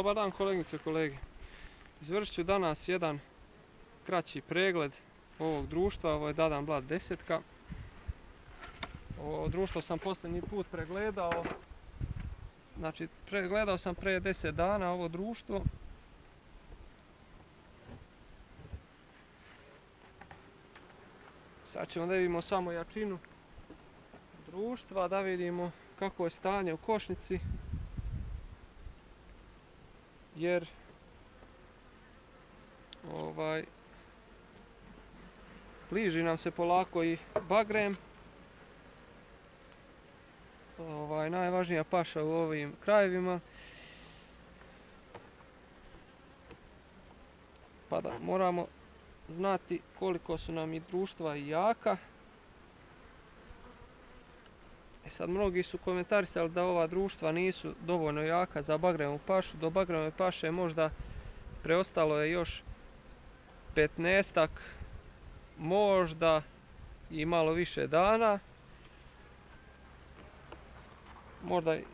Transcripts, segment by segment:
Dobar dan kolegice i kolege. Izvršit ću danas jedan kraći pregled ovog društva. Ovo je Dadan Blat 10. Ovo društvo sam posljednji put pregledao. Znači, pregledao sam prije 10 dana ovo društvo. Sad ćemo da vidimo samo jačinu društva, da vidimo kako je stanje u košnici. Jer bliži nam se polako i bagrem. Najvažnija paša u ovim krajevima. Pa da moramo znati koliko su nam i društva i jaka. Sad mnogi su komentarisali da ova društva nisu dovoljno jaka za bagremovu pašu. Do bagremove paše možda preostalo je još 15-ak, možda i malo više dana.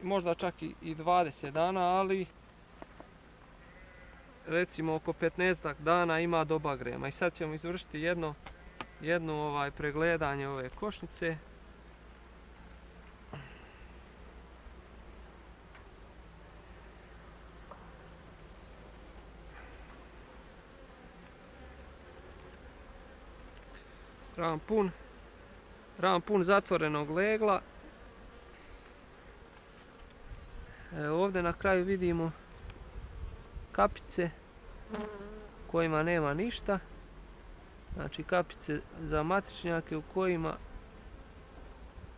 Možda čak i 20 dana, ali recimo oko 15 dana ima do bagrema. I sad ćemo izvršiti jedno pregledanje ove košnice. Ram pun zatvorenog legla. Ovdje na kraju vidimo kapice kojima nema ništa. Znači kapice za matičnjake u kojima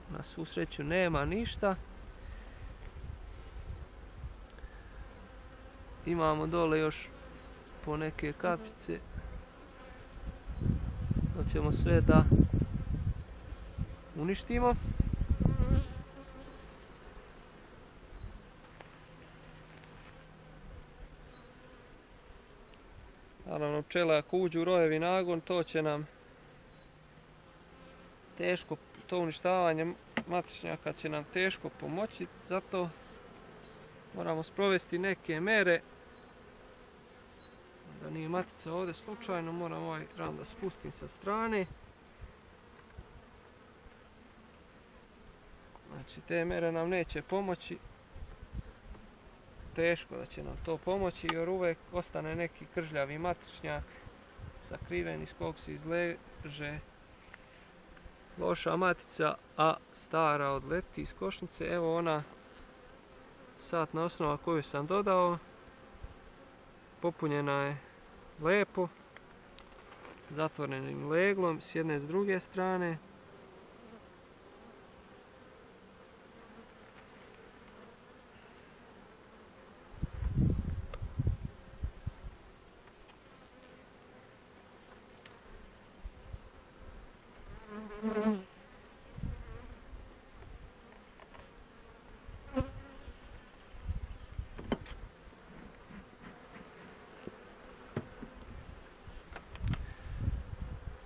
na svu sreću nema ništa. Imamo dole još poneke kapice. To ćemo sve da uništimo. Naravno, pčele ako uđu u rojevi nagon, to će nam teško, to uništavanje matičnjaka će nam teško pomoći, zato moramo sprovesti neke mere. Da nije matica ovdje slučajno, moram ovaj ram da spustim sa strane. Znači, te mere nam neće pomoći. Teško da će nam to pomoći, jer uvijek ostane neki kržljavi matičnjak sakriven iz kog se izleže loša matica, a stara odleti iz košnice. Evo ona satna osnova koju sam dodao. Popunjena je lijepo, zatvorenim leglom s jedne i s druge strane.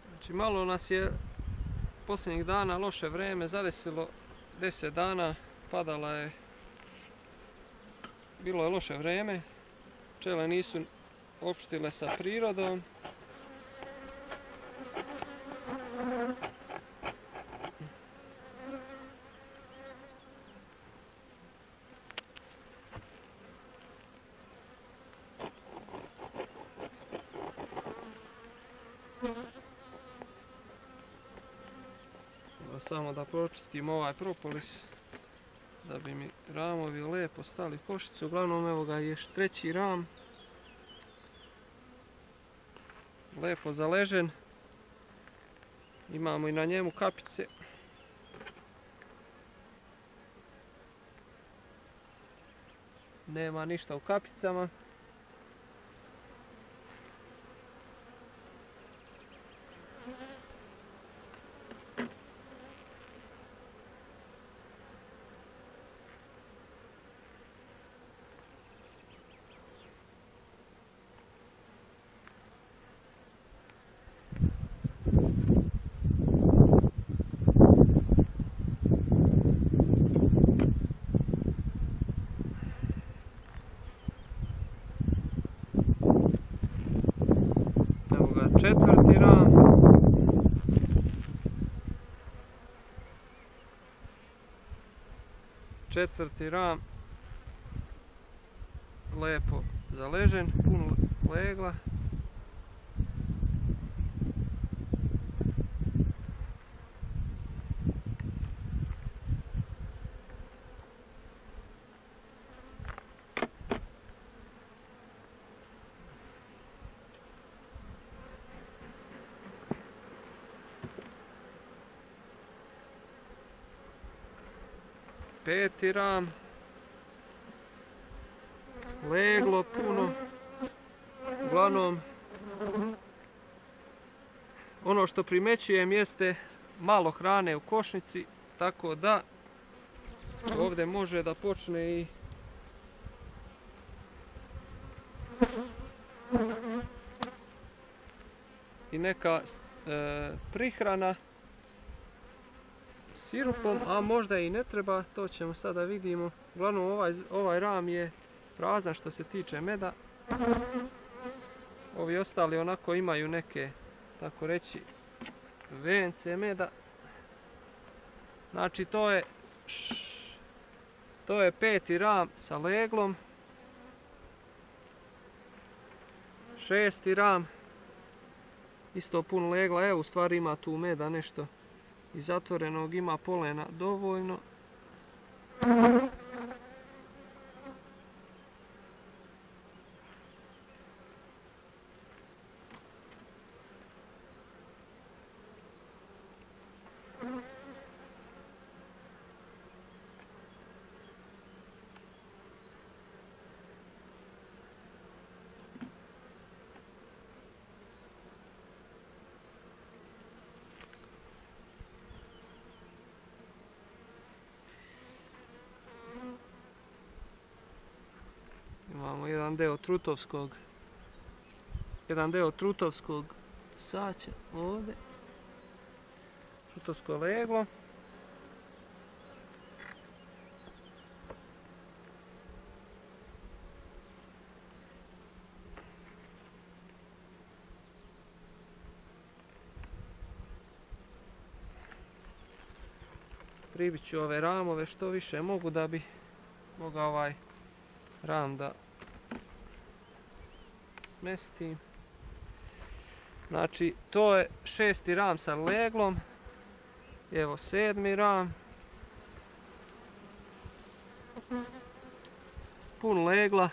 Znači, malo nas je posljednjih dana loše vrijeme zadesilo. 10 dana padala je, bilo je loše vrijeme, pčele nisu opštile sa prirodom. Samo da pročistim ovaj propolis da bi mi ramovi lijepo stali košicu. Uglavnom, evo ga je treći ram, lijepo zaležen. Imamo i na njemu kapice. Nema ništa u kapicama. četvrti ram. Četvrti ram. Lepo zaležen, puno legla. Peti ram. Leglo puno. Uglavnom, ono što primećujem jeste malo hrane u košnici, tako da ovdje može da počne i neka prihrana sirupom, a možda i ne treba, to ćemo sada vidimo. Uglavnom ovaj ram je prazan što se tiče meda. Ovi ostali onako imaju neke, tako reći, vence meda. Znači to je peti ram sa leglom. Šesti ram. Isto puno legla, evo u stvari ima tu meda nešto i zatvorenog, ima polena dovoljno. Imamo jedan deo trutovskog saća ovdje. Trutovsko leglo. Pribit ću ove ramove što više mogu da bi mogao ovaj ram da smestim. Znači to je šesti ram sa leglom. Evo sedmi ram. Pun legla.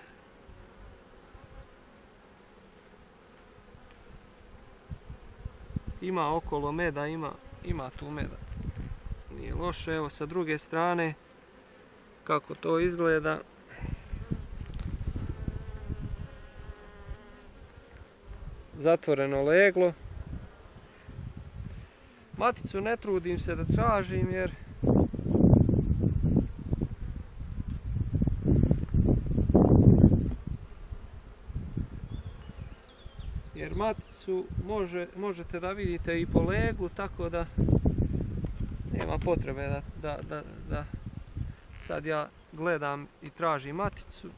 Ima okolo meda, ima tu meda. Nije loše, evo sa druge strane kako to izgleda. Zatvoreno leglo. Maticu ne trudim se da tražim jer maticu možete da vidite i po leglu, tako da nema potrebe da sad ja gledam i tražim maticu.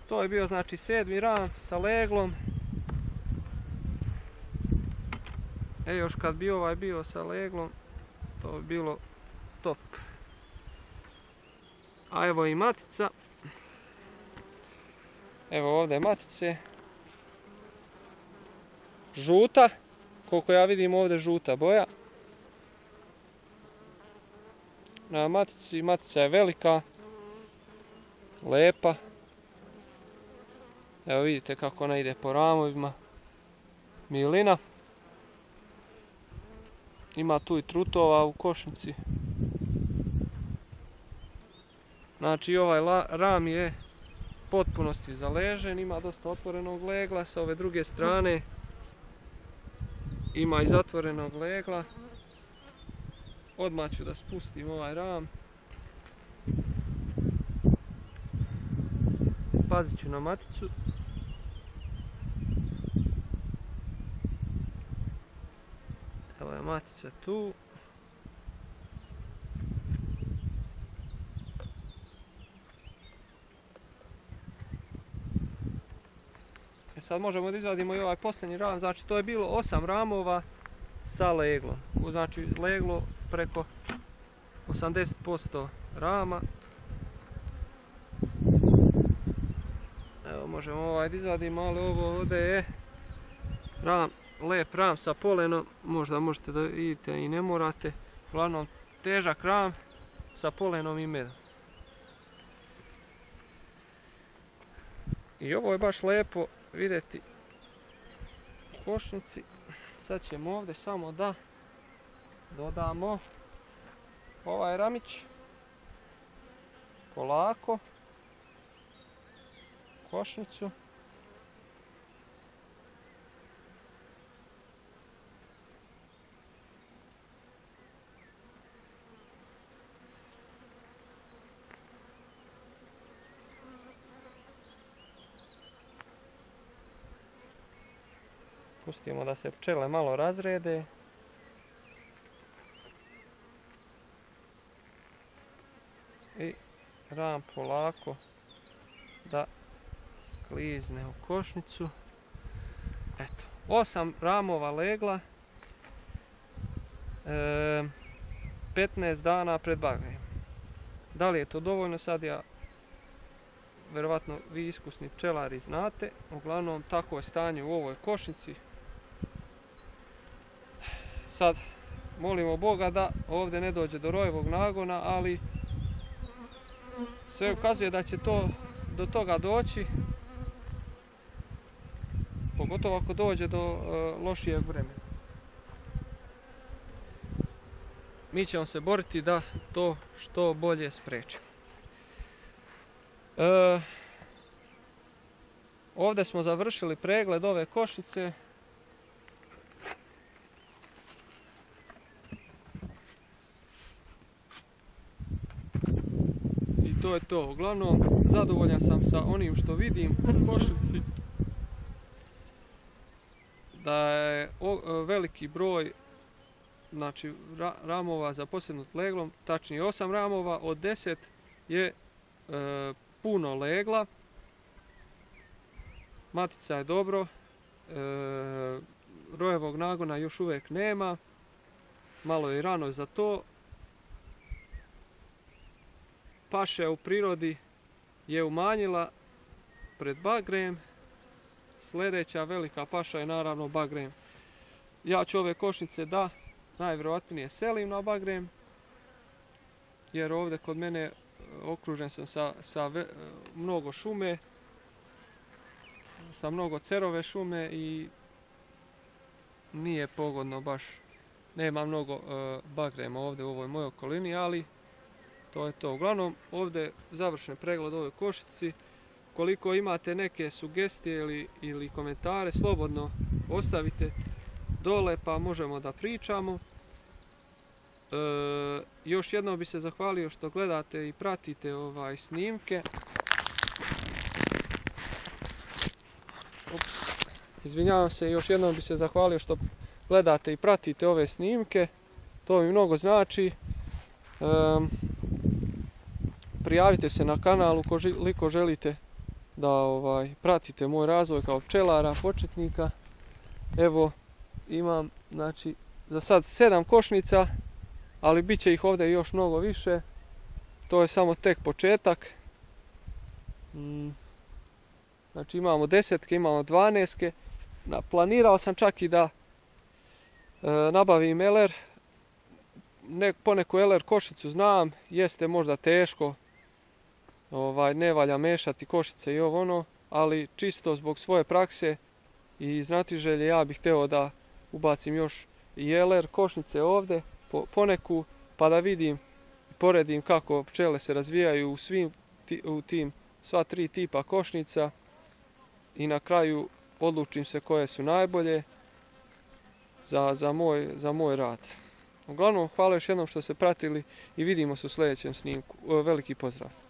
To je bio znači sedmi ram sa leglom. Još kad bi ovaj bio sa leglom, to bi bilo top. A evo i matica. Evo ovdje matice. Žuta. Koliko ja vidim ovdje žuta boja. Na matici, matica je velika. Lepa. Evo vidite kako ona ide po ramovima. Milina. Ima tu i trutova u košnici. Znači ovaj ram je potpunosti zaležen, ima dosta otvorenog legla, sa ove druge strane ima i zatvorenog legla. Odmah ću da spustim ovaj ram. Pazit ću na maticu. Evo je matica tu. sad možemo da izvadimo i ovaj posljednji ram, znači to je bilo 8 ramova sa leglom, znači leglo preko 80% rama. Evo možemo da izvadimo, ali ovo ovdje je ram, lep ram sa polenom, možda možete da vidite i ne morate, uglavnom težak ram sa polenom i medom. I ovo je baš lepo vidjeti u košnici. Sad ćemo ovdje samo da dodamo ovaj ramić polako košnicu. Pustimo da se pčele malo razrede. I ram polako da sklizne u košnicu. Eto, 8 ramova legla, 15 dana pred bagrejem. Da li je to dovoljno, sad ja, verovatno vi iskusni pčelari znate. Uglavnom, tako je stanje u ovoj košnici. Sad molimo Boga da ovdje ne dođe do rojevog nagona, ali sve ukazuje da će do toga doći, pogotovo ako dođe do lošijeg vremena. Mi ćemo se boriti da to što bolje spriječimo. Ovdje smo završili pregled ove košnice. I to je to. Uglavnom, zadovoljan sam sa onim što vidim u košnici. Da je veliki broj, znači, ramova zaposjednut leglom, tačnije 8 ramova, od 10 je puno legla. Matica je dobro, rojevog nagona još uvijek nema, malo je rano za to. Paše u prirodi je umanjila pred bagrejem. Sljedeća velika paša je naravno bagrejem. Ja ću ove košnice da najvjerojatnije selim na bagrejem, jer ovdje kod mene okružen sam sa mnogo šume, sa mnogo cerove šume i nije pogodno baš, nema mnogo bagrema ovdje u ovoj mojoj okolini, ali to je to. Uglavnom, ovdje je završen pregled ove košnici. Koliko imate neke sugestije ili komentare, slobodno ostavite dole pa možemo da pričamo. Još jednom bi se zahvalio što gledate i pratite snimke. Izvinjavam se, još jednom bi se zahvalio što gledate i pratite ove snimke. To mi mnogo znači. Prijavite se na kanal ukoliko želite da pratite moj razvoj kao pčelara, početnika. Evo, imam, znači, za sad 7 košnica, ali bit će ih ovdje još mnogo više. To je samo tek početak. Znači, imamo 10-ke, imamo 12-ke. Planirao sam čak i da nabavim LR. Poneku LR košicu znam, jeste možda teško. Ne valja mešati košice i ovo ono, ali čisto zbog svoje prakse i znatiželje ja bih htio da ubacim još i LR košnice ovdje, poneku, pa da vidim i poredim kako pčele se razvijaju u tim sva 3 tipa košnica i na kraju odlučim se koje su najbolje za moj rad. Uglavnom, hvala još jednom što ste pratili i vidimo se u sljedećem snimku. Veliki pozdrav!